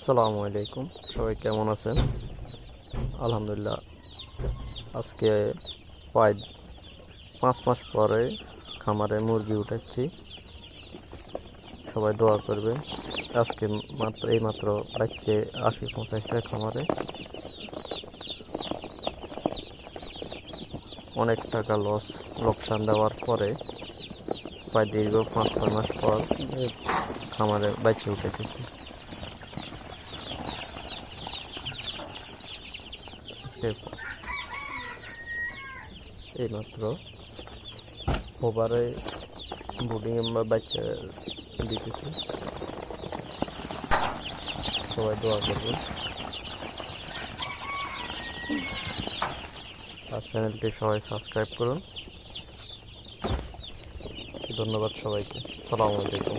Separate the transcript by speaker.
Speaker 1: আসসালামু আলাইকুম, সবাই কেমন আছেন? আলহামদুলিল্লাহ। আজকে প্রায় 5 মাস পরে খামারে মুরগি উঠাচ্ছি। সবাই দোয়া করবেন। আজকে মাত্র বাচ্চা পৌঁছাইছে খামারে। অনেক টাকা লোকসান দেওয়ার পরে প্রায় দীর্ঘ 5-6 মাস পর খামারে বাচ্চা উঠাইতেছি। আজকে এইমাত্র ওভারে বুডিং বা বাচ্চা দিতেছি। সবাই দোয়া করবেন আর চ্যানেলটি সবাই সাবস্ক্রাইব করুন। ধন্যবাদ সবাইকে। আসসালামু আলাইকুম।